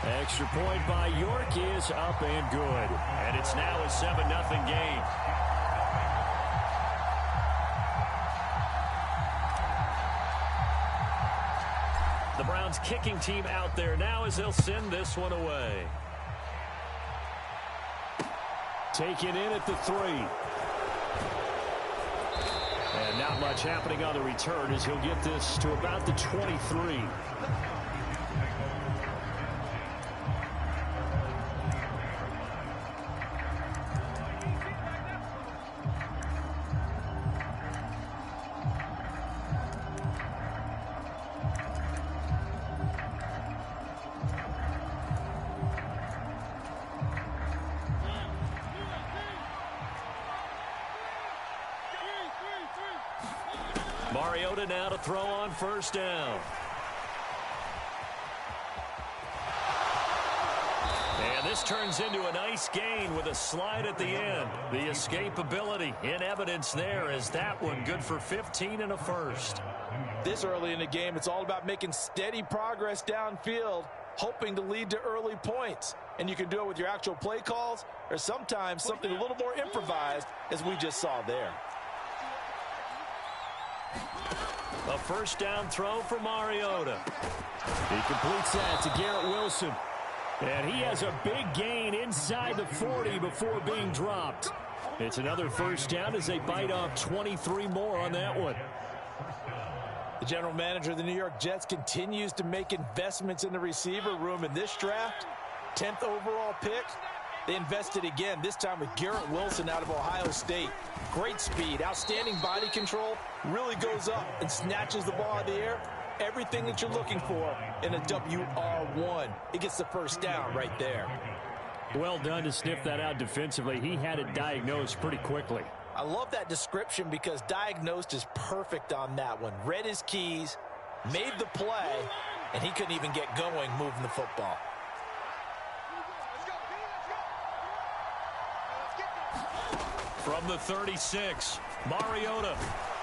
Extra point by York is up and good. And it's now a 7-0 game. The Browns kicking team out there now as they'll send this one away. Taken in at the 3. And not much happening on the return as he'll get this to about the 23. Mariota now to throw on first down. And this turns into a nice gain with a slide at the end. The escapability in evidence there as that one good for 15 and a first. This early in the game, it's all about making steady progress downfield, hoping to lead to early points. And you can do it with your actual play calls or sometimes something a little more improvised as we just saw there. A first down throw for Mariota. He completes that to Garrett Wilson. And he has a big gain inside the 40 before being dropped. It's another first down as they bite off 23 more on that one. The general manager of the New York Jets continues to make investments in the receiver room in this draft. 10th overall pick. They invested again, this time with Garrett Wilson out of Ohio State. Great speed, outstanding body control, really goes up and snatches the ball out of the air. Everything that you're looking for in a WR1. It gets the first down right there. Well done to sniff that out defensively. He had it diagnosed pretty quickly. I love that description because diagnosed is perfect on that one. Read his keys, made the play, and he couldn't even get going moving the football. From the 36, Mariota.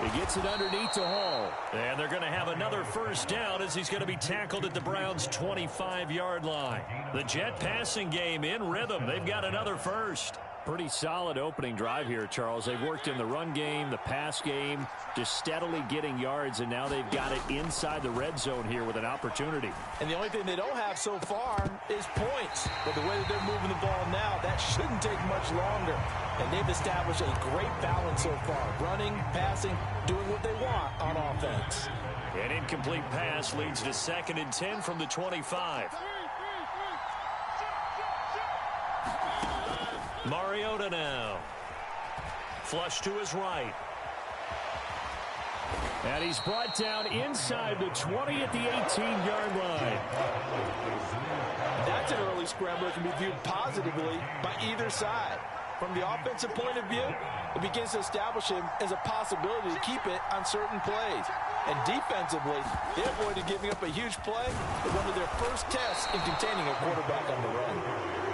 He gets it underneath to Hall. And they're going to have another first down as he's going to be tackled at the Browns' 25-yard line. The Jet passing game in rhythm. They've got another first. Pretty solid opening drive here, Charles. They've worked in the run game, the pass game, just steadily getting yards, and now they've got it inside the red zone here with an opportunity. And the only thing they don't have so far is points. But the way that they're moving the ball now, that shouldn't take much longer. And they've established a great balance so far. Running, passing, doing what they want on offense. An incomplete pass leads to 2nd and 10 from the 25. Mariota now. Flush to his right. And he's brought down inside the 20 at the 18-yard line. That's an early scramble that can be viewed positively by either side. From the offensive point of view, it begins to establish him as a possibility to keep it on certain plays. And defensively, they avoided giving up a huge play with one of their first tests in containing a quarterback on the run.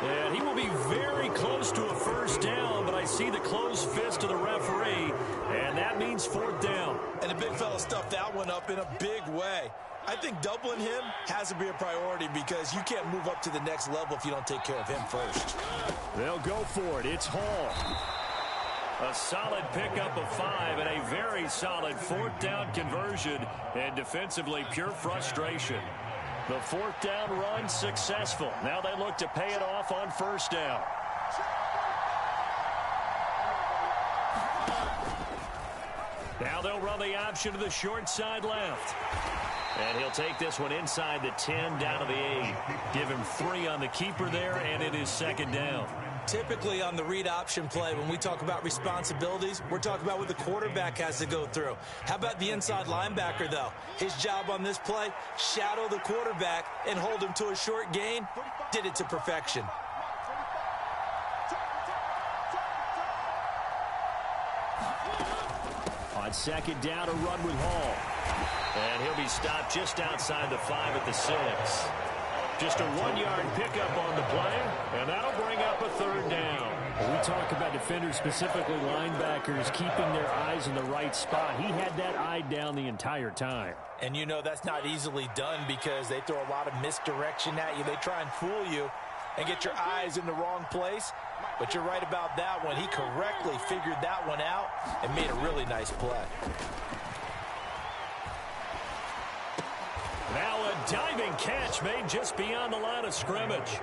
And he will be very close to a first down, but I see the closed fist of the referee, and that means 4th down. And the big fella stuffed that one up in a big way. I think doubling him has to be a priority because you can't move up to the next level if you don't take care of him first. They'll go for it. It's Hall. A solid pickup of 5 and a very solid 4th down conversion. And defensively, pure frustration. The 4th down run successful. Now they look to pay it off on first down. Now they'll run the option to the short side left. And he'll take this one inside the 10 down to the 8. Give him 3 on the keeper there, and it is 2nd down. Typically on the read option play, when we talk about responsibilities, we're talking about what the quarterback has to go through. How about the inside linebacker, though? His job on this play, shadow the quarterback and hold him to a short gain. Did it to perfection. On 2nd down, a run with Hall. And he'll be stopped just outside the 5 at the 6. Just a 1-yard pickup on the play, and that'll bring up a third down. We talk about defenders, specifically linebackers, keeping their eyes in the right spot. He had that eye down the entire time. And you know that's not easily done because they throw a lot of misdirection at you. They try and fool you and get your eyes in the wrong place. But you're right about that one. He correctly figured that one out and made a really nice play. Now a diving catch made just beyond the line of scrimmage.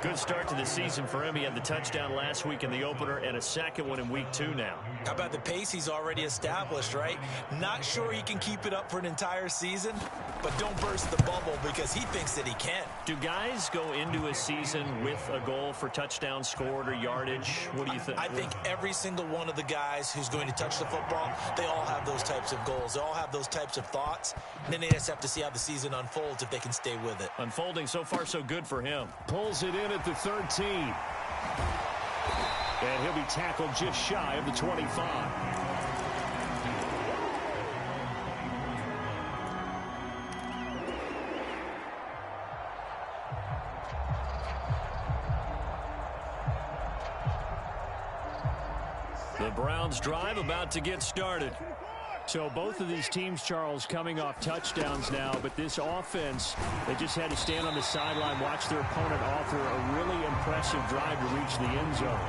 Good start to the season for him. He had the touchdown last week in the opener and a second one in week 2 now. How about the pace he's already established, right? Not sure he can keep it up for an entire season, but don't burst the bubble because he thinks that he can. Do guys go into a season with a goal for touchdowns scored or yardage? What do you think? I think every single one of the guys who's going to touch the football, they all have those types of goals. They all have those types of thoughts. And then they just have to see how the season unfolds if they can stay with it. Unfolding so far so good for him. Pulls it in at the 13. And he'll be tackled just shy of the 25. The Browns drive about to get started. So both of these teams, Charles, coming off touchdowns now, but this offense, they just had to stand on the sideline, watch their opponent offer a really impressive drive to reach the end zone.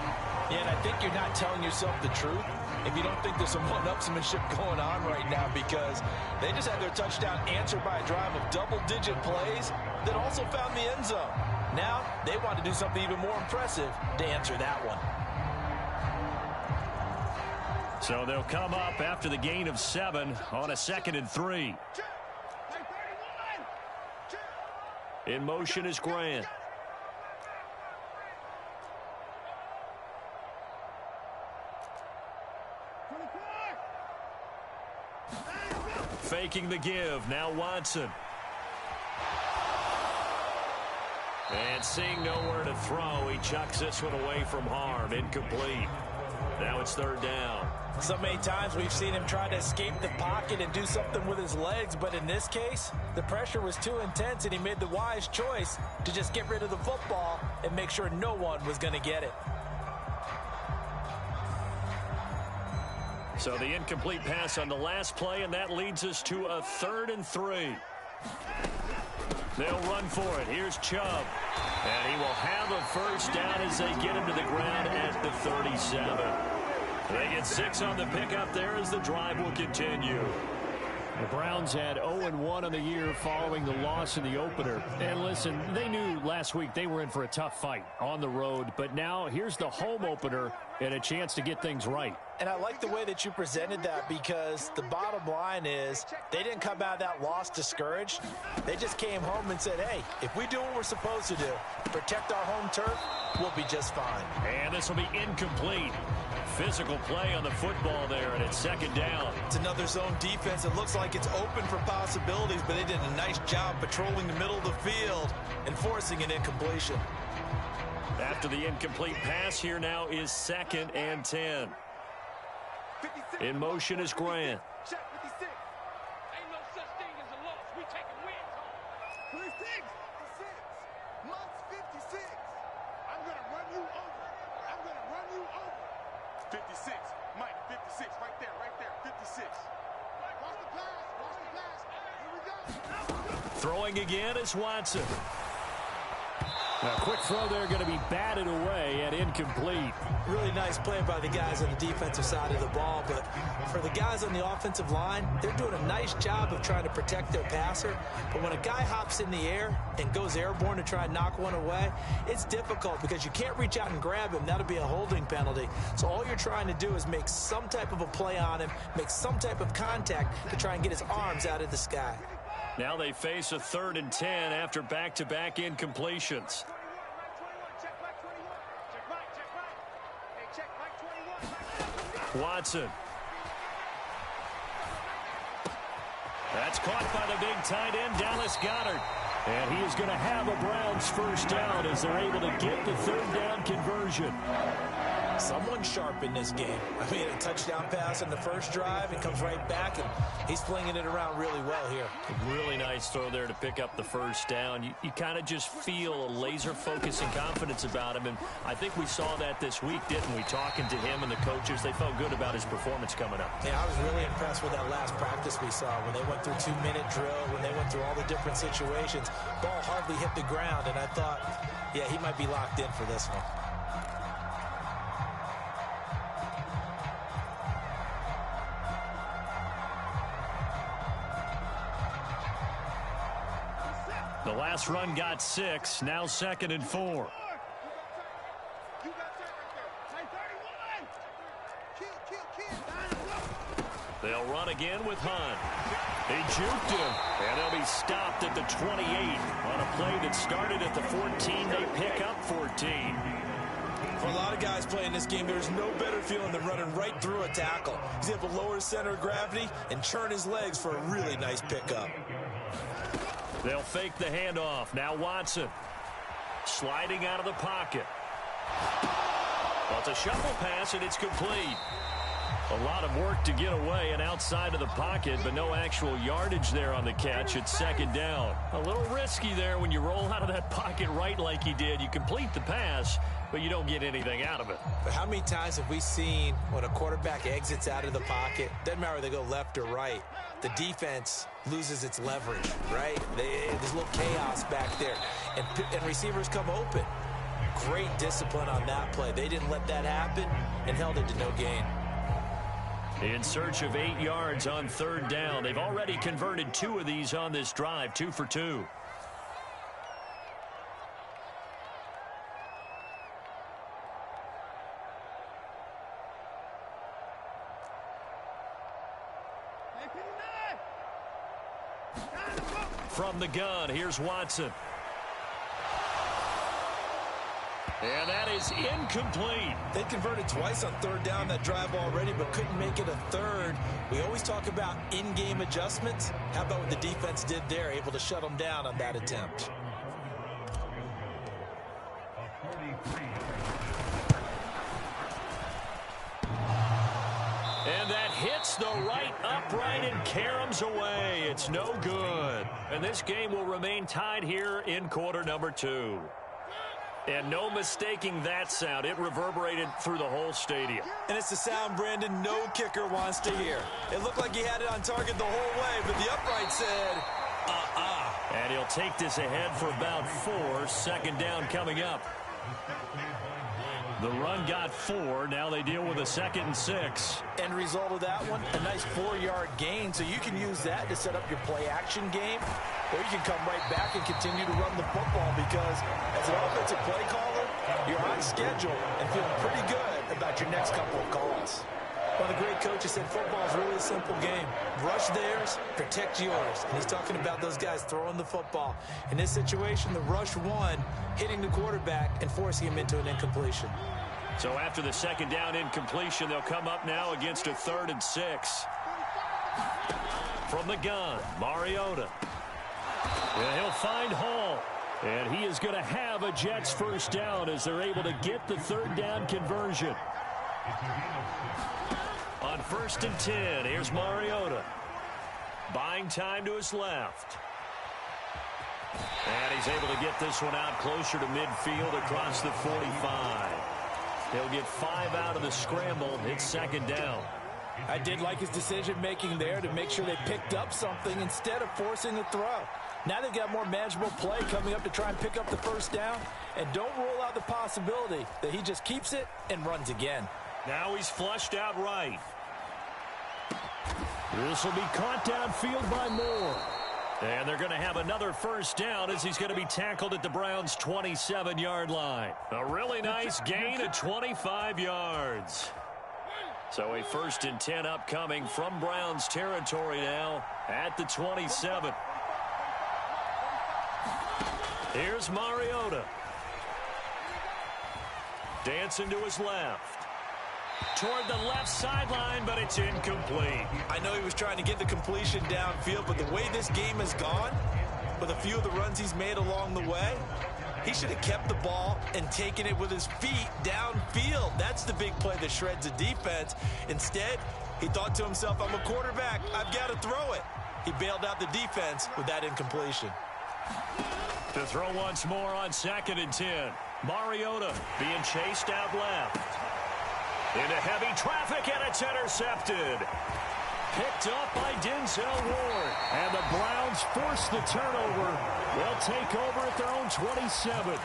Yeah, and I think you're not telling yourself the truth if you don't think there's some one-upsmanship going on right now, because they just had their touchdown answered by a drive of double-digit plays that also found the end zone. Now they want to do something even more impressive to answer that one. So they'll come up after the gain of 7 on a 2nd and 3. In motion is Grant. Faking the give. Now Watson. And seeing nowhere to throw, he chucks this one away from harm. Incomplete. Now it's 3rd down. So many times we've seen him try to escape the pocket and do something with his legs, but in this case, the pressure was too intense and he made the wise choice to just get rid of the football and make sure no one was going to get it. So the incomplete pass on the last play, and that leads us to a 3rd and 3. They'll run for it. Here's Chubb. And he will have a first down as they get him to the ground at the 37. They get 6 on the pickup there as the drive will continue. The Browns had 0-1 on the year following the loss in the opener. And listen, they knew last week they were in for a tough fight on the road. But now here's the home opener and a chance to get things right. And I like the way that you presented that, because the bottom line is they didn't come out of that loss discouraged. They just came home and said, hey, if we do what we're supposed to do, protect our home turf, we'll be just fine. And this will be incomplete. Physical play on the football there, and it's 2nd down. It's another zone defense. It looks like it's open for possibilities, but they did a nice job patrolling the middle of the field and forcing an incompletion. After the incomplete pass, here now is 2nd and 10. In motion is Grant. Check 56. Ain't no such thing as a loss. We taking wins home. 56. Months 56. I'm going to run you over. I'm going to run you over. 56. Mike, 56. Right there. 56. Watch the pass. Watch the pass. Here we go. Throwing again is Watson. A quick throw there, going to be batted away and incomplete. Really nice play by the guys on the defensive side of the ball, but for the guys on the offensive line, they're doing a nice job of trying to protect their passer. But when a guy hops in the air and goes airborne to try and knock one away, it's difficult because you can't reach out and grab him. That'll be a holding penalty. So all you're trying to do is make some type of a play on him, make some type of contact to try and get his arms out of the sky. Now they face a 3rd and 10 after back-to-back incompletions. Watson. That's caught by the big tight end, Dallas Goedert. And he is going to have a Browns first down as they're able to get the 3rd down conversion. Someone sharp in this game. I mean, a touchdown pass on the first drive and comes right back, and he's flinging it around really well here. Really nice throw there to pick up the first down. You kind of just feel a laser focus and confidence about him, and I think we saw that this week, didn't we? Talking to him and the coaches, they felt good about his performance coming up. Yeah, I was really impressed with that last practice we saw when they went through 2-minute drill, when they went through all the different situations. Ball hardly hit the ground, and I thought, yeah, he might be locked in for this one. The last run got 6, now 2nd and 4. They'll run again with Hunt. They juked him, and they'll be stopped at the 28 on a play that started at the 14. They pick up 14. For a lot of guys playing this game, there's no better feeling than running right through a tackle. He's able to lower his center of gravity and churn his legs for a really nice pickup. They'll fake the handoff. Now Watson sliding out of the pocket. Well, it's a shuffle pass, and it's complete. A lot of work to get away and outside of the pocket, but no actual yardage there on the catch. It's 2nd down. A little risky there when you roll out of that pocket right like he did. You complete the pass, but you don't get anything out of it. But how many times have we seen when a quarterback exits out of the pocket, doesn't matter whether they go left or right, the defense loses its leverage, right? There's a little chaos back there, and receivers come open. Great discipline on that play. They didn't let that happen and held it to no gain. In search of 8 yards on 3rd down. They've already converted 2 of these on this drive, 2 for 2. From the gun, here's Watson. And that is incomplete. They converted twice on 3rd down that drive already, but couldn't make it a 3rd. We always talk about in-game adjustments. How about what the defense did there, able to shut them down on that attempt? And that hits the right upright and caroms away. It's no good. And this game will remain tied here in quarter number 2. And no mistaking that sound. It reverberated through the whole stadium. And it's the sound, Brandon, no kicker wants to hear. It looked like he had it on target the whole way, but the upright said, And he'll take this ahead for about 4. 2nd down coming up. The run got 4. Now they deal with a 2nd and 6. End result of that one, a nice 4-yard gain. So you can use that to set up your play-action game, or you can come right back and continue to run the football because as an offensive play caller, you're on schedule and feeling pretty good about your next couple of calls. One of the great coaches said football is really a simple game. Rush theirs, protect yours. And he's talking about those guys throwing the football. In this situation, the rush won, hitting the quarterback and forcing him into an incompletion. So after the 2nd down incompletion, they'll come up now against a 3rd and 6. From the gun, Mariota. And he'll find Hall. And he is going to have a Jets first down as they're able to get the 3rd down conversion. On 1st and 10, here's Mariota. Buying time to his left. And he's able to get this one out closer to midfield across the 45. He'll get 5 out of the scramble. It's 2nd down. I did like his decision-making there to make sure they picked up something instead of forcing a throw. Now they've got more manageable play coming up to try and pick up the first down. And don't rule out the possibility that he just keeps it and runs again. Now he's flushed out right. This will be caught downfield by Moore. And they're going to have another first down as he's going to be tackled at the Browns' 27-yard line. A really nice gain of 25 yards. So a 1st and 10 upcoming from Browns territory now at the 27. Here's Mariota. Dancing to his left. Toward the left sideline, but it's incomplete. I know he was trying to get the completion downfield, but the way this game has gone, with a few of the runs he's made along the way, He should have kept the ball and taken it with his feet downfield. That's the big play that shreds the defense. Instead, he thought to himself, I'm a quarterback. I've got to throw it. He bailed out the defense with that incompletion. To throw once more on 2nd and 10. Mariota being chased out left. Into heavy traffic, and it's intercepted. Picked up by Denzel Ward. And the Browns force the turnover. They'll take over at their own 27.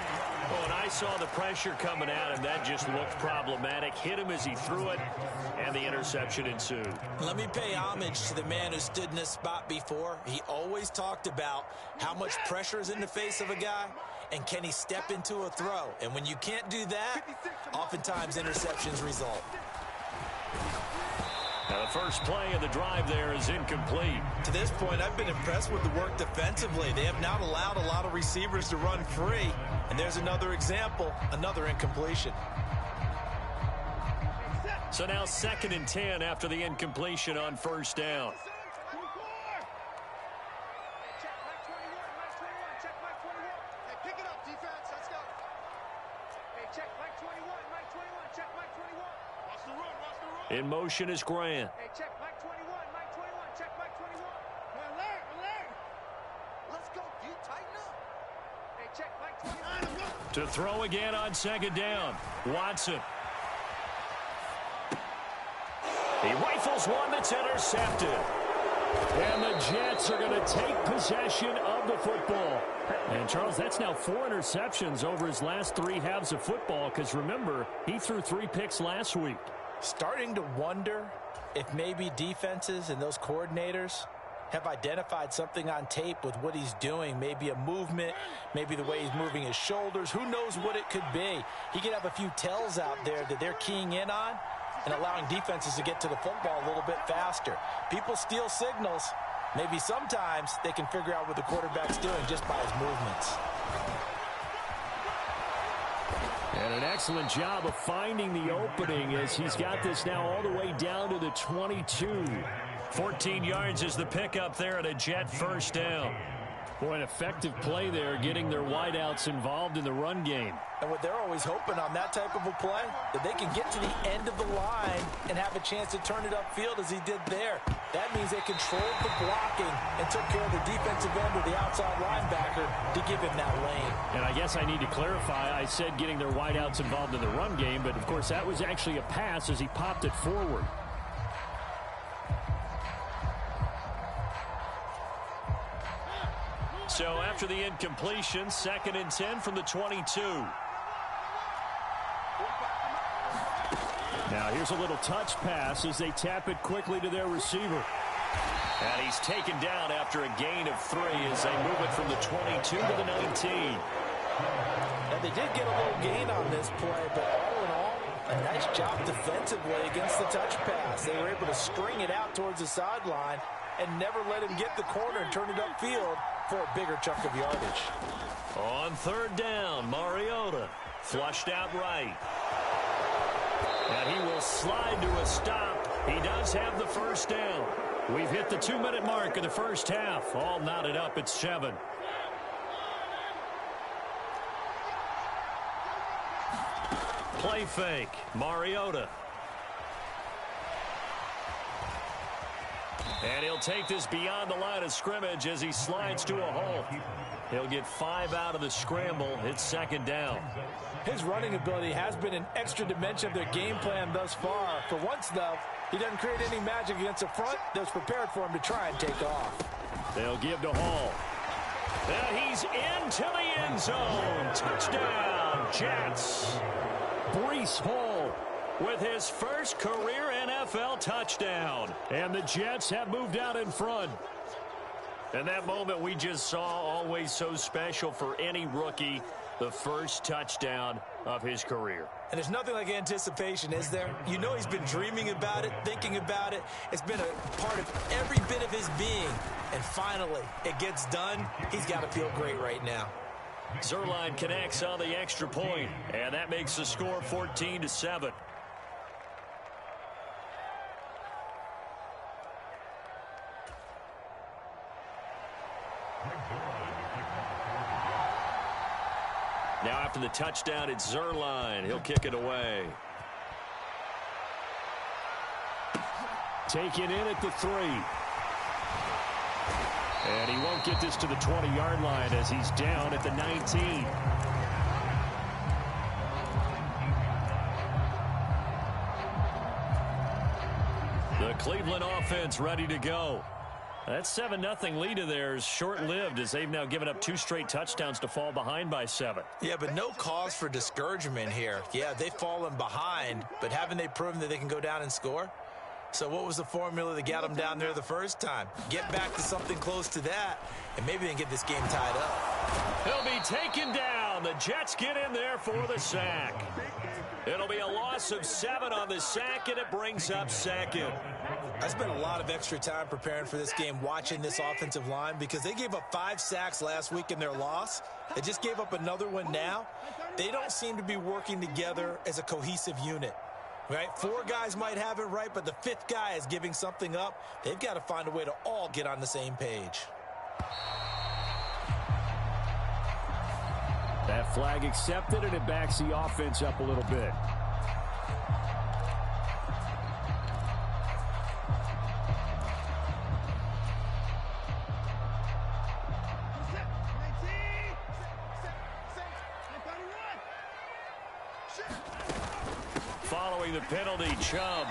Oh, and I saw the pressure coming at him. That just looked problematic. Hit him as he threw it, and the interception ensued. Let me pay homage to the man who stood in this spot before. He always talked about how much pressure is in the face of a guy, and can he step into a throw. And when you can't do that, oftentimes interceptions result. Now the first play of the drive there is incomplete. To this point, I've been impressed with the work defensively. They have not allowed a lot of receivers to run free. And there's another example, another incompletion. So now 2nd and 10 after the incompletion on 1st down. In motion is Grant. Hey, check Mike 21, Mike 21, check Mike 21. Alert. Let's go, dude, tighten up. Hey, check Mike 21. To throw again on 2nd down. Watson. He rifles one that's intercepted. And the Jets are going to take possession of the football. And, Charles, that's now 4 interceptions over his last 3 halves of football because, remember, he threw 3 picks last week. Starting to wonder if maybe defenses and those coordinators have identified something on tape with what he's doing. Maybe a movement, maybe the way he's moving his shoulders. Who knows what it could be? He could have a few tells out there that they're keying in on and allowing defenses to get to the football a little bit faster. People steal signals. Maybe sometimes they can figure out what the quarterback's doing just by his movements. And an excellent job of finding the opening as he's got this now all the way down to the 22. 14 yards is the pickup there at a Jet first down. Boy, an effective play there, getting their wideouts involved in the run game. And what they're always hoping on that type of a play, that they can get to the end of the line and have a chance to turn it upfield as he did there. That means they controlled the blocking and took care of the defensive end of the outside linebacker to give him that lane. And I guess I need to clarify, I said getting their wideouts involved in the run game, but of course that was actually a pass as he popped it forward. So after the incompletion, 2nd and 10 from the 22. Now here's a little touch pass as they tap it quickly to their receiver. And he's taken down after a gain of 3 as they move it from the 22 to the 19. And they did get a little gain on this play, but all in all, a nice job defensively against the touch pass. They were able to string it out towards the sideline and never let him get the corner and turn it upfield for a bigger chunk of yardage. On 3rd down, Mariota flushed out right. And he will slide to a stop. He does have the first down. We've hit the 2-minute mark of the first half. All knotted up at 7. Play fake. Mariota. And he'll take this beyond the line of scrimmage as he slides to a hole. He'll get 5 out of the scramble. It's 2nd down. His running ability has been an extra dimension of their game plan thus far. For once, though, he doesn't create any magic against the front that's prepared for him to try and take off. They'll give to Hall. And he's into the end zone. Touchdown, Jets. Breece Hall with his first career NFL touchdown. And the Jets have moved out in front. And that moment we just saw, always so special for any rookie, the first touchdown of his career. And there's nothing like anticipation, is there? You know he's been dreaming about it, thinking about it. It's been a part of every bit of his being. And finally, it gets done. He's got to feel great right now. Zerline connects on the extra point, and that makes the score 14-7. Now after the touchdown, it's Zerline. He'll kick it away. Taken in at the 3. And he won't get this to the 20-yard line as he's down at the 19. The Cleveland offense ready to go. That 7-0 lead of theirs short-lived as they've now given up 2 straight touchdowns to fall behind by 7. Yeah, but no cause for discouragement here. Yeah, they've fallen behind, but haven't they proven that they can go down and score? So what was the formula that got them down there the first time? Get back to something close to that, and maybe they can get this game tied up. He'll be taken down. The Jets get in there for the sack. It'll be a loss of 7 on the sack, and it brings up 2nd. I spent a lot of extra time preparing for this game, watching this offensive line, because they gave up 5 sacks last week in their loss. They just gave up another one now. They don't seem to be working together as a cohesive unit. Right? 4 guys might have it right, but the 5th guy is giving something up. They've got to find a way to all get on the same page. That flag accepted, and it backs the offense up a little bit. Following the penalty, Chubb.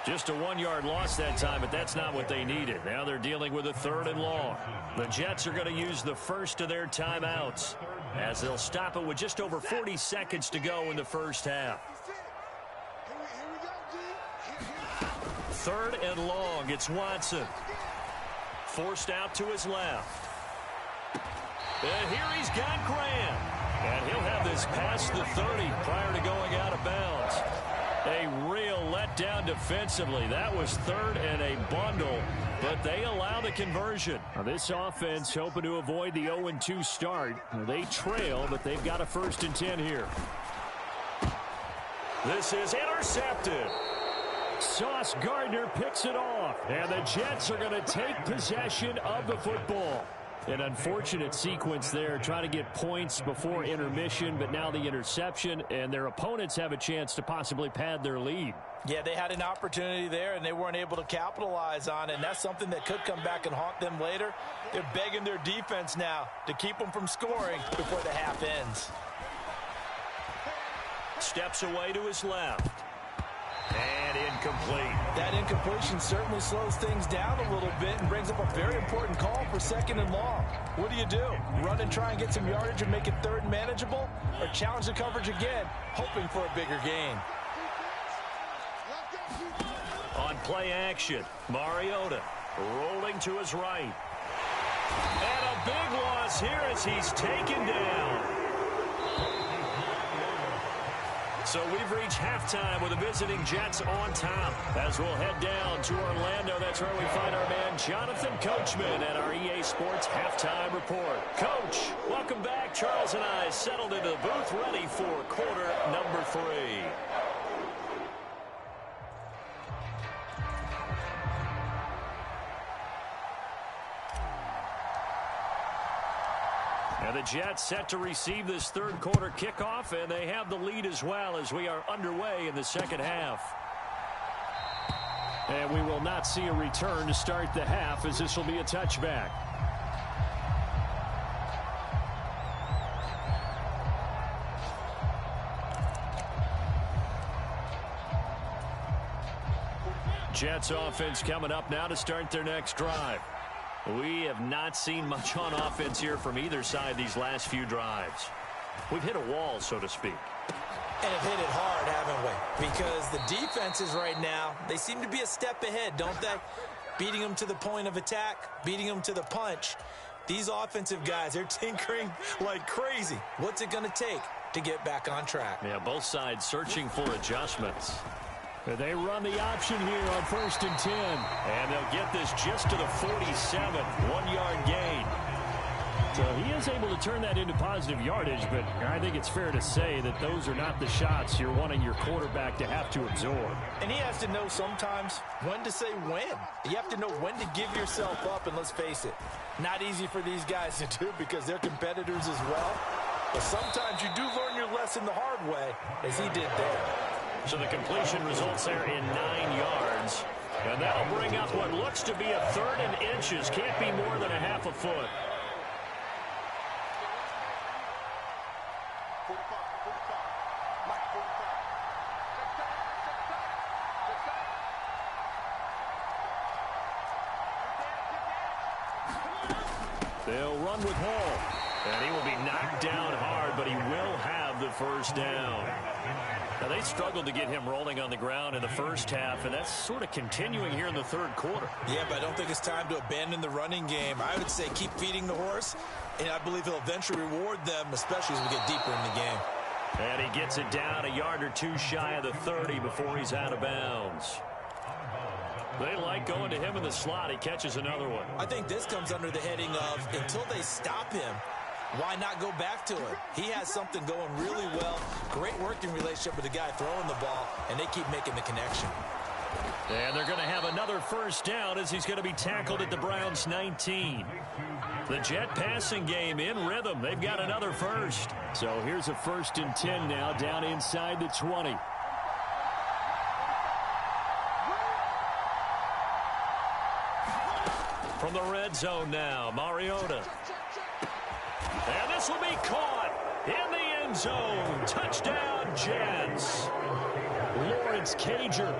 Just a 1-yard loss that time, but that's not what they needed. Now they're dealing with a 3rd and long. The Jets are going to use the first of their timeouts as they'll stop it with just over 40 seconds to go in the first half. 3rd and long. It's Watson. Forced out to his left. And here he's got Graham. And he'll have this past the 30 prior to going out of bounds. A real letdown defensively. That was 3rd and a bundle, but they allow the conversion. Now this offense hoping to avoid the 0-2 start. They trail, but they've got a 1st and 10 here. This is intercepted. Sauce Gardner picks it off, and the Jets are going to take possession of the football. An unfortunate sequence there, trying to get points before intermission, but now the interception, and their opponents have a chance to possibly pad their lead. Yeah, they had an opportunity there, and they weren't able to capitalize on it, and that's something that could come back and haunt them later. They're begging their defense now to keep them from scoring before the half ends. Steps away to his left. And incomplete. That incompletion certainly slows things down a little bit and brings up a very important call for 2nd and long. What do? Run and try and get some yardage and make it 3rd and manageable? Or challenge the coverage again, hoping for a bigger gain? On play action, Mariota rolling to his right. And a big loss here as he's taken down. So we've reached halftime with the visiting Jets on top. As we'll head down to Orlando, that's where we find our man Jonathan Coachman at our EA Sports Halftime Report. Coach, welcome back. Charles and I settled into the booth ready for quarter number 3. And the Jets set to receive this 3rd quarter kickoff, and they have the lead as well as we are underway in the 2nd half. And we will not see a return to start the half, as this will be a touchback. Jets offense coming up now to start their next drive. We have not seen much on offense here from either side these last few drives. We've hit a wall, so to speak. And have hit it hard, haven't we? Because the defenses right now, they seem to be a step ahead, don't they? Beating them to the point of attack, beating them to the punch. These offensive guys, they're tinkering like crazy. What's it going to take to get back on track? Yeah, both sides searching for adjustments. They run the option here on 1st and 10. And they'll get this just to the 47, 1-yard gain. So he is able to turn that into positive yardage, but I think it's fair to say that those are not the shots you're wanting your quarterback to have to absorb. And he has to know sometimes when to say when. You have to know when to give yourself up, and let's face it, not easy for these guys to do because they're competitors as well. But sometimes you do learn your lesson the hard way, as he did there. So the completion results there in 9 yards. And that'll bring up what looks to be a 3rd and inches. Can't be more than a half a foot. They'll run with Hall. And he will be knocked down hard, but he will have the first down. Now, they struggled to get him rolling on the ground in the first half, and that's sort of continuing here in the 3rd quarter. Yeah, but I don't think it's time to abandon the running game. I would say keep feeding the horse, and I believe he'll eventually reward them, especially as we get deeper in the game. And he gets it down a yard or 2 shy of the 30 before he's out of bounds. They like going to him in the slot. He catches another one. I think this comes under the heading of until they stop him, why not go back to him? He has something going really well. Great working relationship with the guy throwing the ball, and they keep making the connection. And they're going to have another first down as he's going to be tackled at the Browns' 19. The Jet passing game in rhythm. They've got another first. So here's a 1st and 10 now down inside the 20. From the red zone now, Mariota. And this will be caught in the end zone. Touchdown, Jets. Lawrence Cager.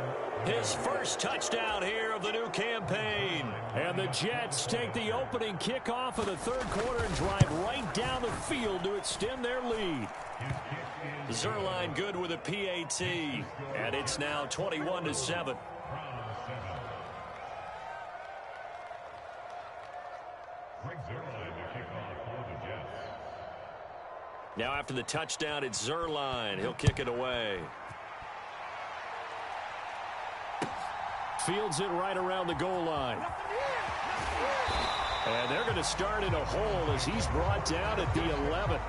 His first touchdown here of the new campaign. And the Jets take the opening kickoff of the 3rd quarter and drive right down the field to extend their lead. Zerline good with a PAT. And it's now 21-7. Now after the touchdown, it's Zerline. He'll kick it away. Fields it right around the goal line. And they're going to start in a hole as he's brought down at the 11.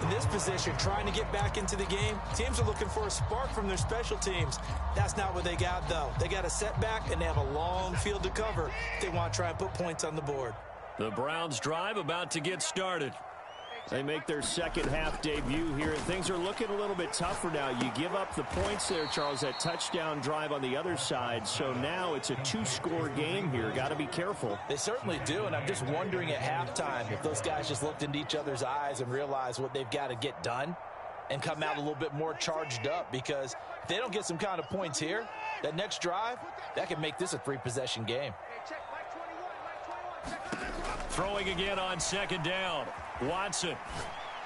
In this position, trying to get back into the game, teams are looking for a spark from their special teams. That's not what they got, though. They got a setback, and they have a long field to cover if they want to try and put points on the board. The Browns drive about to get started. They make their 2nd half debut here, and things are looking a little bit tougher now. You give up the points there, Charles, that touchdown drive on the other side. So now it's a 2-score game here. Got to be careful. They certainly do, and I'm just wondering at halftime if those guys just looked into each other's eyes and realized what they've got to get done and come out a little bit more charged up, because if they don't get some kind of points here, that next drive, that could make this a 3-possession game. Throwing again on 2nd down. Watson.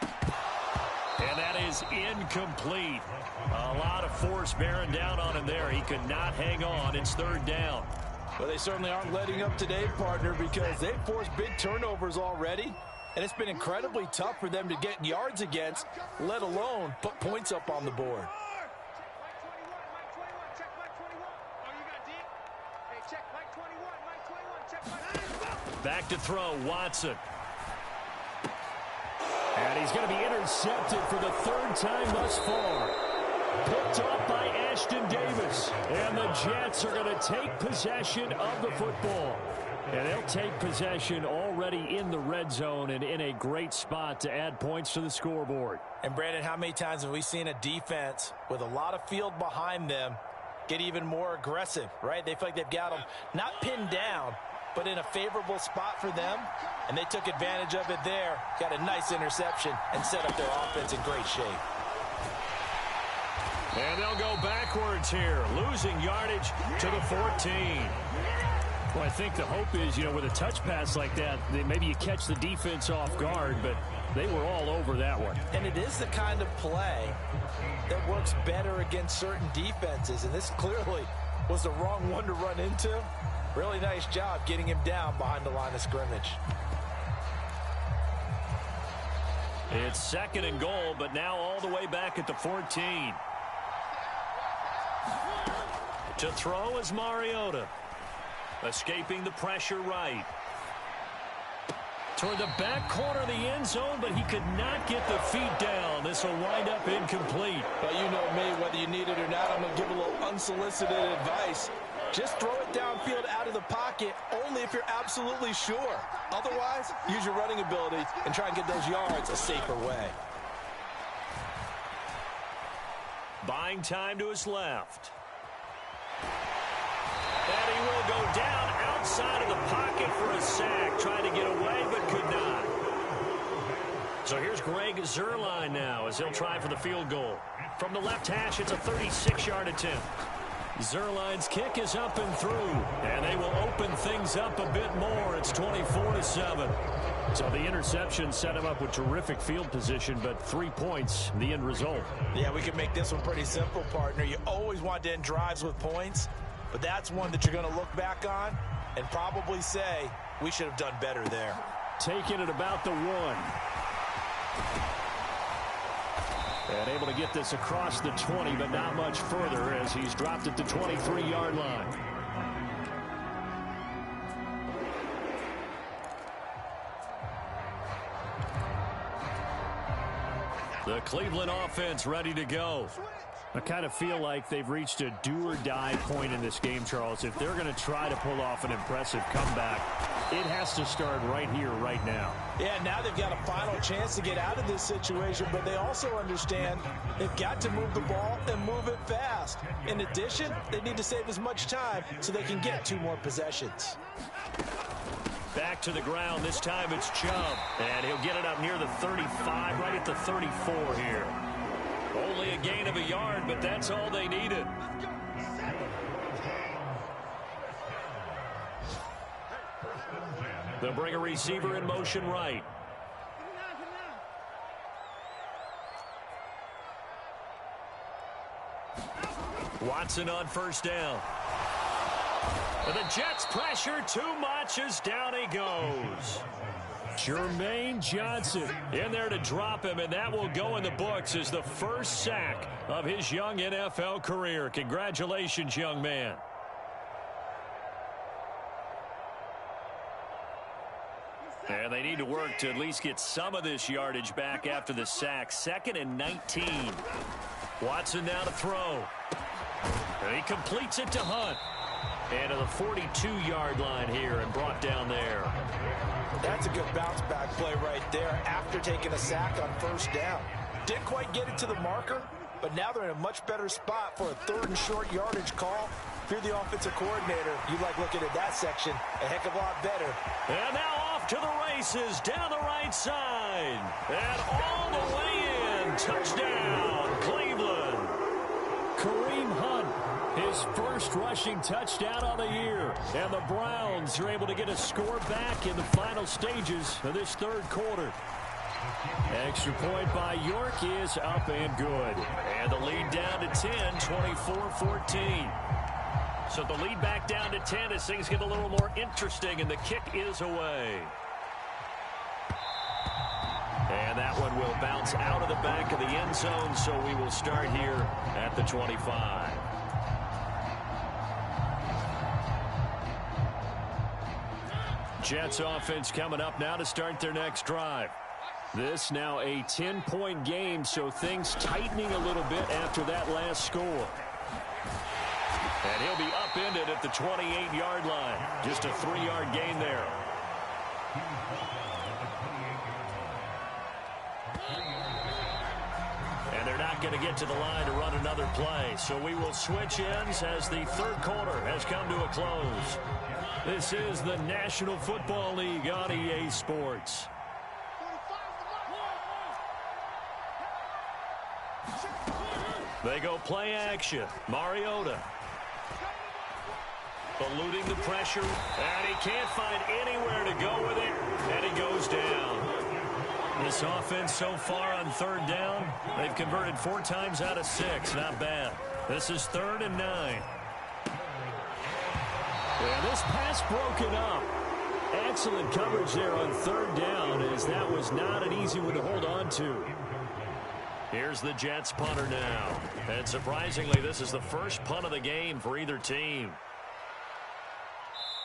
And that is incomplete. A lot of force bearing down on him there. He could not hang on. It's 3rd down. Well, they certainly aren't letting up today, partner, because they've forced big turnovers already. And it's been incredibly tough for them to get yards against, let alone put points up on the board. Back to throw, Watson. And he's going to be intercepted for the 3rd time thus far. Picked off by Ashton Davis. And the Jets are going to take possession of the football. And they'll take possession already in the red zone and in a great spot to add points to the scoreboard. And, Brandon, how many times have we seen a defense with a lot of field behind them get even more aggressive, right? They feel like they've got them not pinned down, but in a favorable spot for them, and they took advantage of it there. Got a nice interception and set up their offense in great shape. And they'll go backwards here, losing yardage to the 14. Well, I think the hope is, with a touch pass like that, maybe you catch the defense off guard, but they were all over that one. And it is the kind of play that works better against certain defenses, and this clearly was the wrong one to run into. Really nice job getting him down behind the line of scrimmage. It's 2nd and goal, but now all the way back at the 14. To throw is Mariota. Escaping the pressure right. Toward the back corner of the end zone, but he could not get the feet down. This will wind up incomplete. But you know me, whether you need it or not, I'm going to give a little unsolicited advice. Just throw it downfield out of the pocket only if you're absolutely sure. Otherwise, use your running ability and try and get those yards a safer way. Buying time to his left. And he will go down outside of the pocket for a sack. Trying to get away, but could not. So here's Greg Zuerlein now as he'll try for the field goal. From the left hash, it's a 36-yard attempt. Zuerlein's kick is up and through, and they will open things up a bit more. It's 24-7. So the interception set him up with terrific field position, but 3 points, the end result. Yeah, we can make this one pretty simple, partner. You always want to end drives with points, but that's one that you're going to look back on and probably say, we should have done better there. Taking it about the 1. And able to get this across the 20, but not much further as he's dropped it to 23-yard line. The Cleveland offense ready to go. I kind of feel like they've reached a do-or-die point in this game, Charles. If they're going to try to pull off an impressive comeback, it has to start right here, right now. Yeah, now they've got a final chance to get out of this situation, but they also understand they've got to move the ball and move it fast. In addition, they need to save as much time so they can get 2 more possessions. Back to the ground. This time it's Chubb. And he'll get it up near the 35, right at the 34 here. Only a gain of a yard, but that's all they needed. They'll bring a receiver in motion right. Watson on first down. And the Jets pressure too much as down he goes. Jermaine Johnson in there to drop him, and that will go in the books as the first sack of his young NFL career. Congratulations, young man. And they need to work to at least get some of this yardage back after the sack. 2nd and 19. Watson now to throw. And he completes it to Hunt. And to the 42-yard line here and brought down there. That's a good bounce-back play right there after taking a sack on first down. Didn't quite get it to the marker, but now they're in a much better spot for a 3rd and short yardage call. If you're the offensive coordinator, you like looking at that section a heck of a lot better. And now off to the races down the right side. And all the way in. Touchdown, Cleveland. Kareem Hunt, his first rushing touchdown on the year. And the Browns are able to get a score back in the final stages of this 3rd quarter. Extra point by York is up and good. And the lead down to 10, 24-14. So the lead back down to 10 as things get a little more interesting, and the kick is away. And that one will bounce out of the back of the end zone, so we will start here at the 25. Jets offense coming up now to start their next drive. This now a 10-point game, so things tightening a little bit after that last score. And he'll be upended at the 28-yard line. Just a 3-yard gain there. And they're not going to get to the line to run another play. So we will switch ends as the 3rd quarter has come to a close. This is the National Football League on EA Sports. They go play action. Mariota eluding the pressure, and he can't find anywhere to go with it, and he goes down. This offense so far on 3rd down, they've converted 4 times out of 6. Not bad. This is 3rd and 9. And this pass broken up. Excellent coverage there on 3rd down, as that was not an easy one to hold on to. Here's the Jets punter now. And surprisingly, this is the first punt of the game for either team.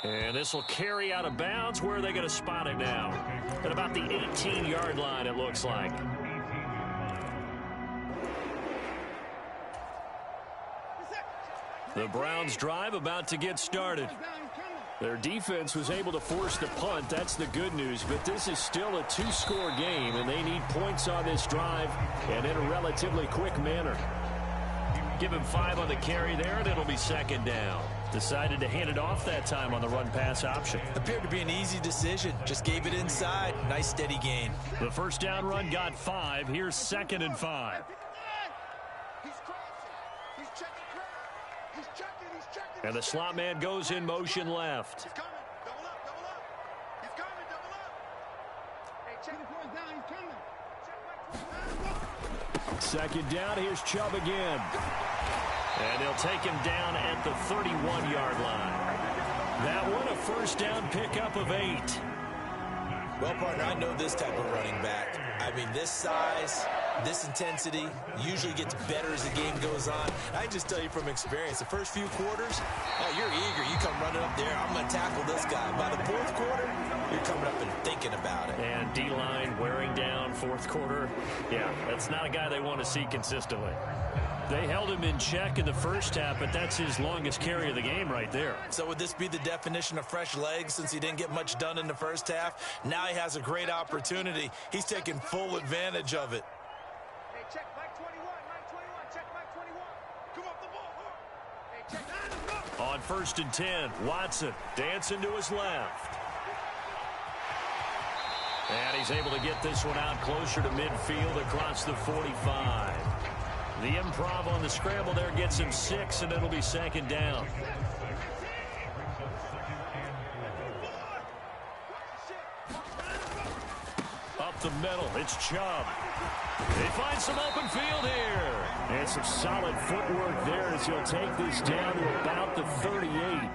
And this will carry out of bounds. Where are they going to spot it now? At about the 18-yard line, it looks like. The Browns drive about to get started. Their defense was able to force the punt. That's the good news. But this is still a 2-score game, and they need points on this drive and in a relatively quick manner. Give him 5 on the carry there, and it'll be second down. Decided to hand it off that time on the run-pass option. Appeared to be an easy decision. Just gave it inside. Nice steady gain. The first down run got 5. Here's 2nd and 5. And the slot man goes in motion left. He's coming. Double up, double up. He's coming, double up. Hey, check the point down. He's coming. Second down. Here's Chubb again. And they'll take him down at the 31-yard line. That one a first down pickup of 8. Well, partner, I know this type of running back. I mean, this size, this intensity usually gets better as the game goes on. I just tell you from experience, the first few quarters, oh, you're eager. You come running up there, I'm going to tackle this guy. By the fourth quarter, you're coming up and thinking about it. And D-line wearing down fourth quarter. Yeah, that's not a guy they want to see consistently. They held him in check in the first half, but that's his longest carry of the game right there. So would this be the definition of fresh legs since he didn't get much done in the first half? Now he has a great opportunity. He's taking full advantage of it. Hey, check Mike 21, Mike 21, check Mike 21. Come off the ball, Hey, check 9 On 1st and 10, Watson dancing to his left. And he's able to get this one out closer to midfield across the 45. The improv on the scramble there gets him 6, and it'll be second down. Up the middle, it's Chubb. They find some open field here. And some solid footwork there as he'll take this down to about the 38.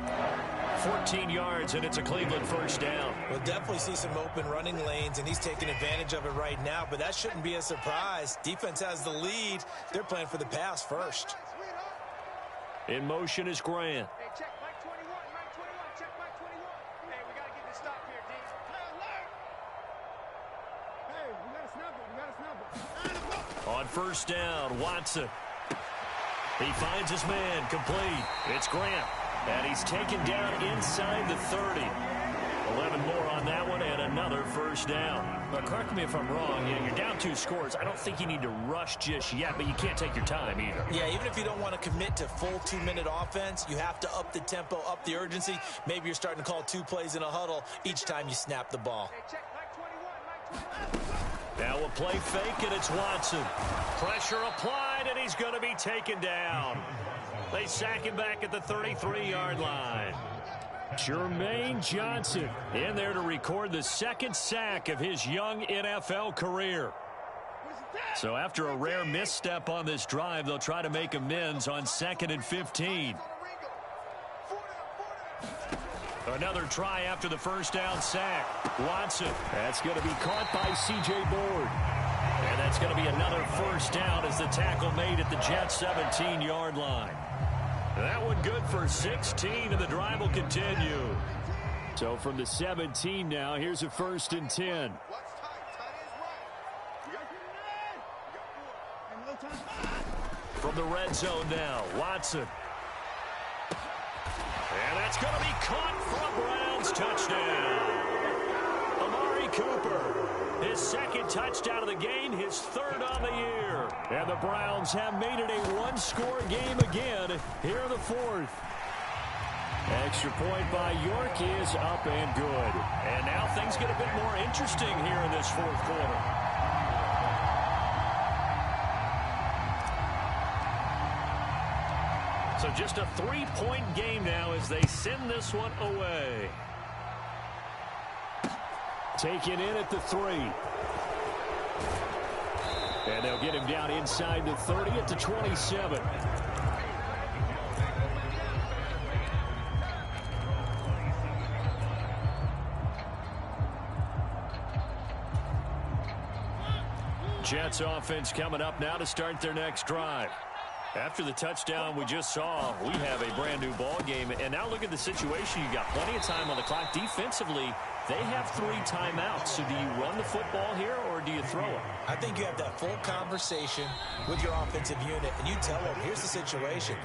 14 yards, and it's a Cleveland first down. We'll definitely see some open running lanes, and he's taking advantage of it right now, but that shouldn't be a surprise. Defense has the lead. They're playing for the pass first. In motion is Grant. Hey, check Mike 21, Mike 21, check Mike 21. Hey, we got to get this stop here, D. Hey, we got to snap it, On first down, Watson. He finds his man, complete. It's Grant. And he's taken down inside the 30. 11 more on that one and another first down. But correct me if I'm wrong. You're down 2 scores. I don't think you need to rush just yet, but you can't take your time either. Yeah, even if you don't want to commit to full 2-minute offense, you have to up the tempo, up the urgency. Maybe you're starting to call 2 plays in a huddle each time you snap the ball. Hey, check Mike 21, Mike 21. Now we'll play fake, and it's Watson. Pressure applied, and he's going to be taken down. They sack him back at the 33-yard line. Jermaine Johnson in there to record the 2nd sack of his young NFL career. So after a rare misstep on this drive, they'll try to make amends on 2nd and 15. Another try after the first down sack. Watson. That's going to be caught by C.J. Board. And that's going to be another first down as the tackle made at the Jets' 17-yard line. That one good for 16, and the drive will continue. So from the 17 now, here's a 1st and 10. From the red zone now, Watson. And that's going to be caught for a Browns touchdown. Amari Cooper, his 2nd touchdown of the game, his 3rd on the year. And the Browns have made it a 1-score game again here in the 4th. Extra point by York is up and good. And now things get a bit more interesting here in this 4th quarter. So just a 3-point game now as they send this one away. Taken in at the 3. And they'll get him down inside the 30 at the 27. Jets offense coming up now to start their next drive. After the touchdown we just saw, we have a brand new ball game. And now look at the situation. You got plenty of time on the clock. Defensively, they have 3 timeouts. So do you run the football here or do you throw it? I think you have that full conversation with your offensive unit, and you tell them, here's the situation.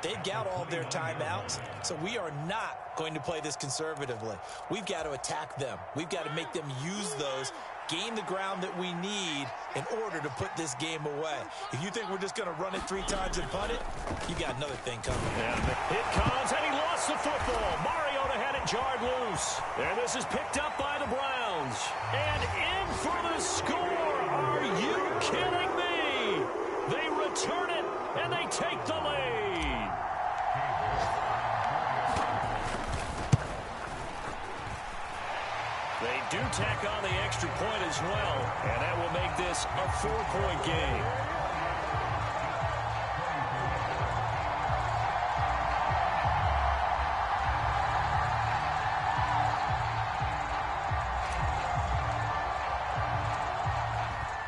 They've got all their timeouts, so we are not going to play this conservatively. We've got to attack them. We've got to make them use those gain the ground that we need in order to put this game away. If you think we're just going to run it 3 times and punt it, you got another thing coming. And it comes, and he lost the football. Mariota had it jarred loose. And this is picked up by the Browns. And in for the score. Are you kidding me? They return it, and they take the lead. They do tack on the extra point as well, and that will make this a 4-point game.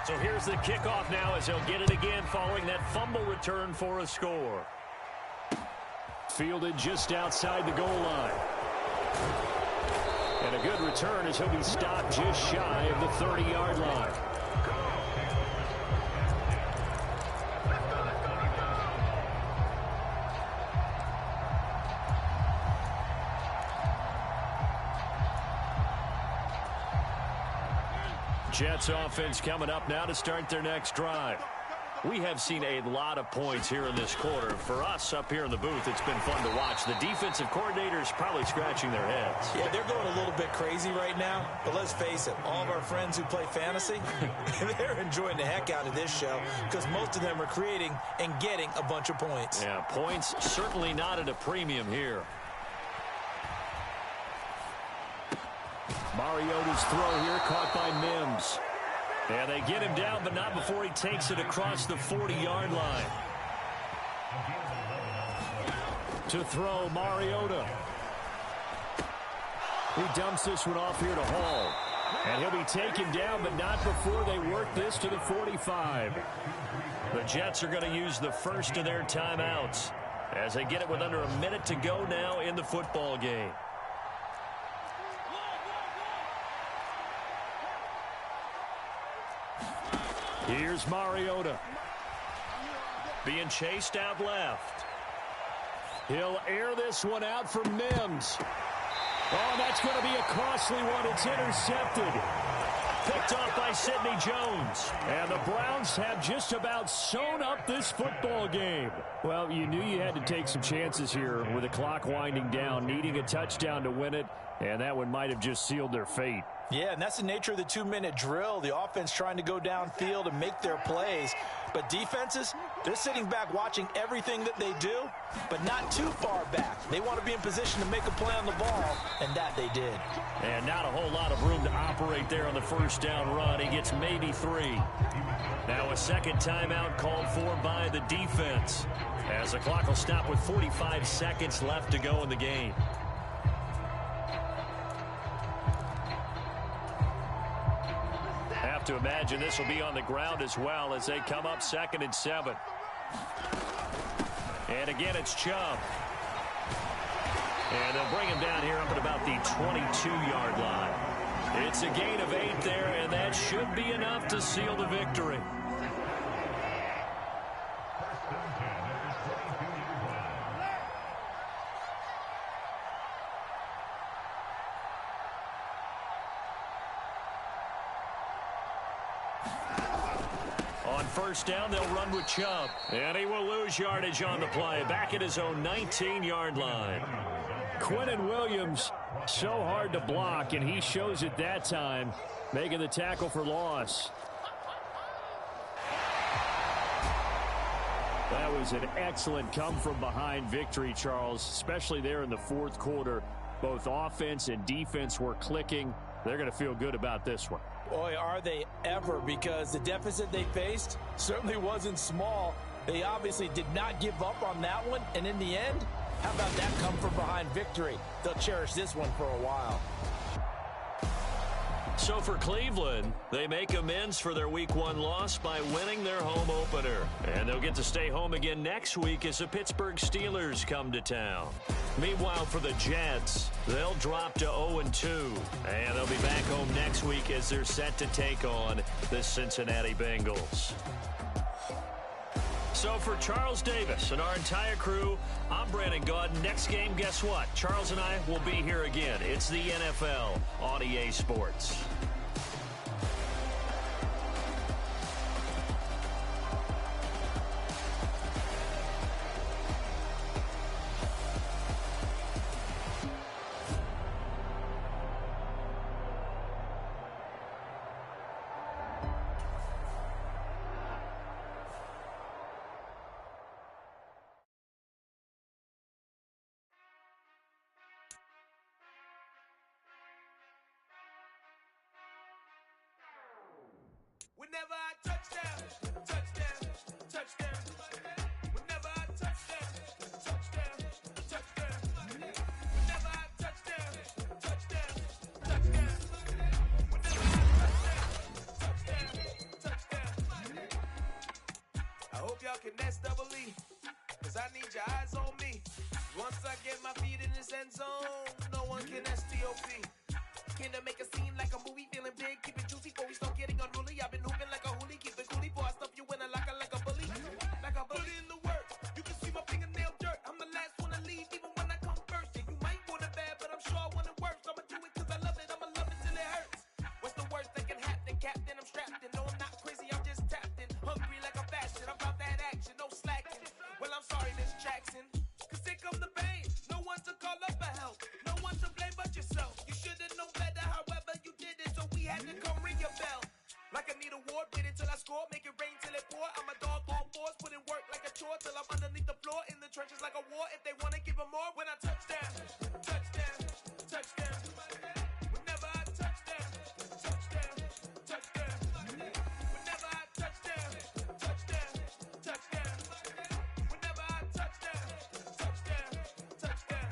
So here's the kickoff now as he'll get it again following that fumble return for a score. Fielded just outside the goal line. And a good return as he'll be stopped just shy of the 30-yard line. Jets offense coming up now to start their next drive. We have seen a lot of points here in this quarter. For us up here in the booth, it's been fun to watch. The defensive coordinators probably scratching their heads. Yeah, they're going a little bit crazy right now. But let's face it, all of our friends who play fantasy, they're enjoying the heck out of this show because most of them are creating and getting a bunch of points. Yeah, points certainly not at a premium here. Mariota's throw here caught by Mims. And they get him down, but not before he takes it across the 40-yard line. To throw, Mariota. He dumps this one off here to Hall. And he'll be taken down, but not before they work this to the 45. The Jets are going to use the first of their timeouts as they get it with under a minute to go now in the football game. Here's Mariota. Being chased out left. He'll air this one out for Mims. Oh, that's going to be a costly one. It's intercepted. Picked off by Sidney Jones. And the Browns have just about sewn up this football game. Well, you knew you had to take some chances here with the clock winding down, needing a touchdown to win it, and that one might have just sealed their fate. Yeah, and that's the nature of the 2-minute drill. The offense trying to go downfield and make their plays. But defenses, they're sitting back watching everything that they do, but not too far back. They want to be in position to make a play on the ball, and that they did. And not a whole lot of room to operate there on the first down run. He gets maybe 3. Now a second timeout called for by the defense, as the clock will stop with 45 seconds left to go in the game. Have to imagine this will be on the ground as well as they come up 2nd and 7. And again, it's Chubb. And they'll bring him down here up at about the 22-yard line. It's a gain of 8 there, and that should be enough to seal the victory. On first down, they'll run with Chubb. And he will lose yardage on the play. Back at his own 19-yard line. Quinnen Williams, so hard to block, and he shows it that time, making the tackle for loss. That was an excellent come-from-behind victory, Charles, especially there in the fourth quarter. Both offense and defense were clicking. They're going to feel good about this one. Boy, are they ever, because the deficit they faced certainly wasn't small. They obviously did not give up on that one, and in the end, how about that come-from-behind victory? They'll cherish this one for a while. So for Cleveland, they make amends for their Week 1 loss by winning their home opener. And they'll get to stay home again next week as the Pittsburgh Steelers come to town. Meanwhile, for the Jets, they'll drop to 0-2. And they'll be back home next week as they're set to take on the Cincinnati Bengals. So for Charles Davis and our entire crew, I'm Brandon Gaudin. Next game, guess what? Charles and I will be here again. It's the NFL on EA Sports. hope y'all can nest double E, cause I need your eyes on me. Once I get my feet in this end zone, no one can STOP. Can I make a scene like a movie, feeling big, keep it juicy before we start getting unruly. I've been hooping like a hoolie, keep it coolie before I stuff you in a locker like a bully. Like a bully in the work, you can see my fingernail dirt. I'm the last one to leave, even when I come first. Yeah, you might want it bad, but I'm sure I want it worse. I'ma do it cause I love it, I'ma love it till it hurts. What's the worst that can happen, Captain? I'm strapped in, no I'm not crazy, I'm just tapped in. Hungry like a fashion, I'm about that action, no slacking. Well, I'm sorry, Miss Jackson, cause here come the pain. No one to call up for help, no one to blame but yourself. You should've known better, however you did it, so we had to come ring your bell. Like I need a ward, wait until I score, make it rain till it pour. I'm a dog on force, put in work like a chore till I'm underneath the floor, in the trenches like a war. If they wanna give them more, when I touch down, touchdown, touchdown. Whenever I touch down, touchdown, touchdown. Whenever I touch down, touchdown, touchdown. Whenever I touch down, touchdown, touchdown.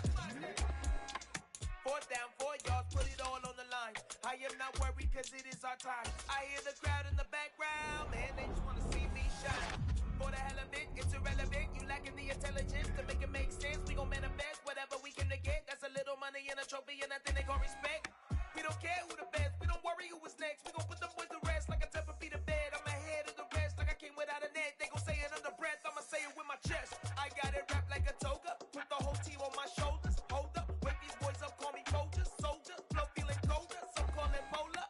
4th down, 4 yards, put it all on the line. I am not worried cause it is our time. I hear the crowd in the background, man, they just wanna see me shine. For the hell of it, it's irrelevant. You lacking the intelligence to make it make sense. We gon' manifest whatever we can to get. That's a little money and a trophy and nothing they gon' respect. We don't care who the best, we don't worry who was next. We gon' put them boys to rest like a 10 feet of bed. I'm ahead of the rest like I came without a net. They gon' say it under breath, I'ma say it with my chest. I got it wrapped like a toga, put the whole team on my shoulders. Hold up, wake these boys up, call me Folger, soldier. Flow feeling colder, some call it polar.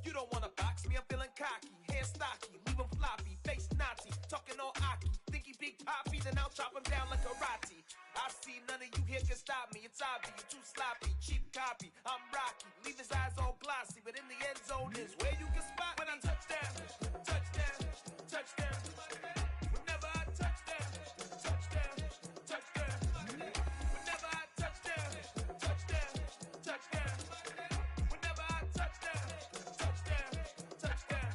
You don't wanna box me, I'm feeling cocky. Hair stocky, leave him floppy, face Nazi. Talking all aki, think he big poppy, then I'll chop him down like karate. I see none of you here can stop me. It's obvious, you too sloppy, cheap copy. I'm Rocky, leave his eyes all glossy, but in the end zone is where you can spot when I touchdown, touchdown, touchdown. Whenever I touchdown, touchdown, touchdown. Whenever I touchdown, touchdown, touchdown. Whenever I touchdown, touchdown, touchdown.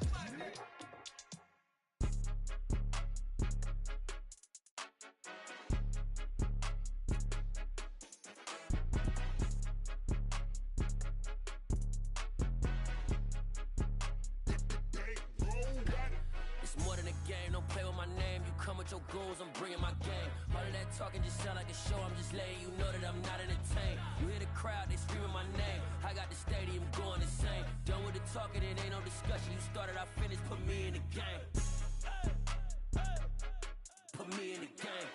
It's more than a game, don't play with my name. You come with your goons, I'm bringing my game. All of that talking just sound like a show, I'm just letting you know that I'm not entertained. You hear the crowd, they screaming my name. I got the stadium going insane. Done with the talking, it ain't no discussion. You started, I finished, put me in the game. Put me in the game.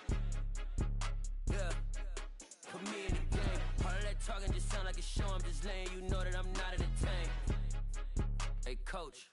Yeah, put me in the game. All of that talking just sound like a show, I'm just letting you know that I'm not entertained. Hey, coach.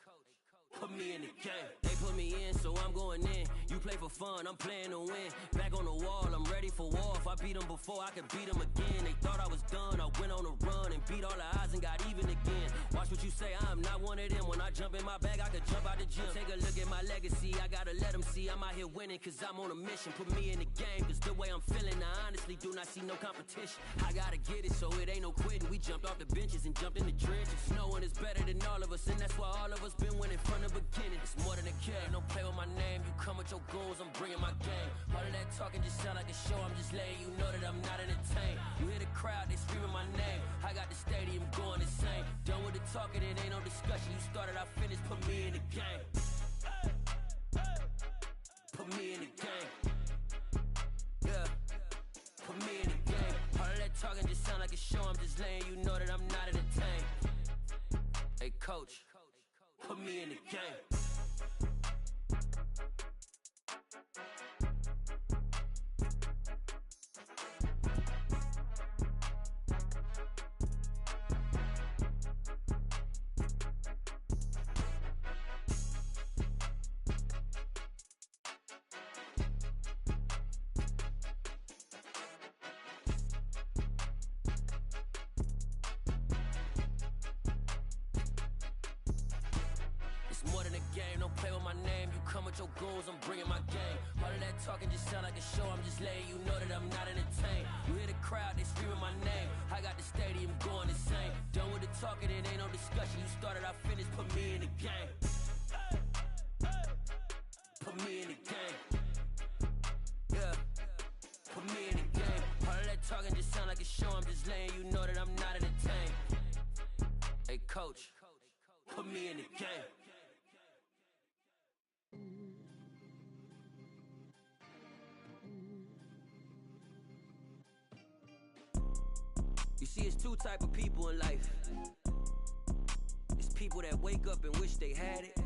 Put me in the game. They put me in, so I'm going in. You play for fun, I'm playing to win. Back on the wall, I'm ready for war. If I beat them before, I can beat them again. They thought I was done, I went on a run and beat all the odds and got even again. Watch what you say, I'm not one of them. When I jump in my bag, I could jump out the gym. Take a look at my legacy, I gotta let them see I'm out here winning, cause I'm on a mission. Put me in the game, cause the way I'm feeling, I honestly do not see no competition. I gotta get it, so it ain't no quitting. We jumped off the benches and jumped in the trenches. No one is better than all of us, and that's why all of us been winning from the beginning. It's more than a game, don't play with my name. You come with your goons, I'm bringing my game. All of that talking just sound like a show, I'm just letting you know that I'm not entertained. You hear the crowd, they screaming my name. I got the stadium going insane. Done with the talking, it ain't no discussion. You started, I finished, put me in the game. Put me in the game. Yeah, put me in the game. All of that talking just sound like a show, I'm just letting you know that I'm not entertained. Hey, coach. Put me in the game. Your goals, I'm bringing my game. All of that talking just sound like a show, I'm just letting you know that I'm not entertained. You hear the crowd, they screaming my name. I got the stadium going insane. Done with the talking, it ain't no discussion. You started, I finished, put me in the game. Put me in the game. Yeah, put me in the game. All of that talking just sound like a show, I'm just letting you know that I'm not entertained. Hey, coach, put me in the game. You see, it's two type of people in life. It's people that wake up and wish they had it.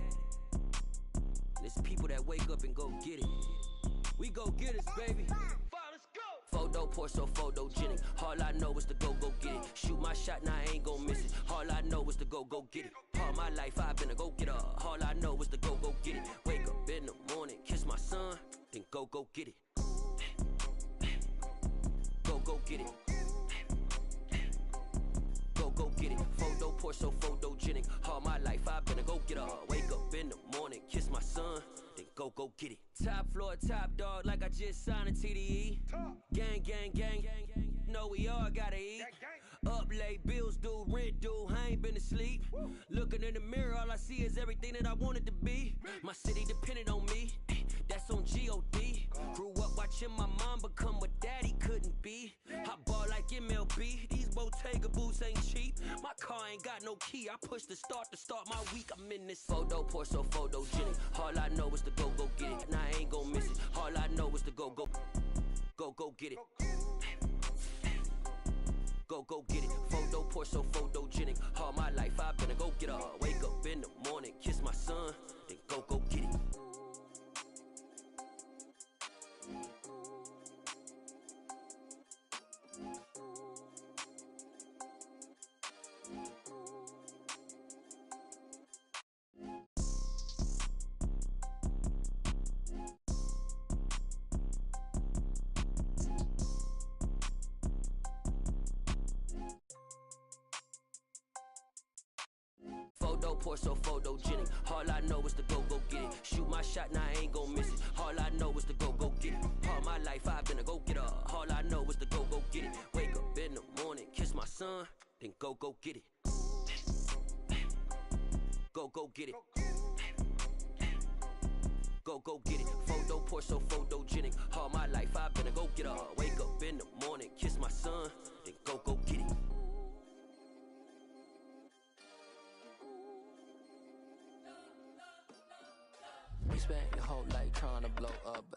And it's people that wake up and go get it. We go get it, baby. Photo poor, so photogenic. All I know is to go get it. Shoot my shot, now I ain't gon' miss it. All I know is to go get it. All my life I've been a go-getter. All I know is to go get it. Wake up in the morning, kiss my son, then go get it. Go get it. Go get it. Photo poor, so photogenic. All my life I've been a go-getter. Wake up in the morning, kiss my son, then go get it. Top floor, top dog, like I just signed a TDE. Gang, gang, gang, know we all gotta eat. Up late, bills due, rent due, I ain't been asleep. Looking in the mirror, all I see is everything that I wanted to be. My city depended on me, that's on G.O.D. Grew up watching my mom become what daddy couldn't be. I ball like MLB, these Bottega boots ain't cheap. My car ain't got no key, I push the start to start my week. I'm in this photo poor, so photogenic. All I know is to go get it, and I ain't gon' miss it. All I know is to go get it. Go get it. Photo poor, so photogenic. All my life I've been a go-getter. Wake up in the morning, kiss my son, then go get it. Photo poor, so photogenic. All I know is to go get it. Shoot my shot, now I ain't gon' miss it. All I know is to go get it. All my life I've been a go-getter. All I know is to go get it. Wake up in the morning, kiss my son, then go get it. Go get it. Go get it. Photo poor, so photogenic. All my life I've been a go-getter. Wake up in the morning, kiss my son, then go get it. You spent your whole life trying to blow up,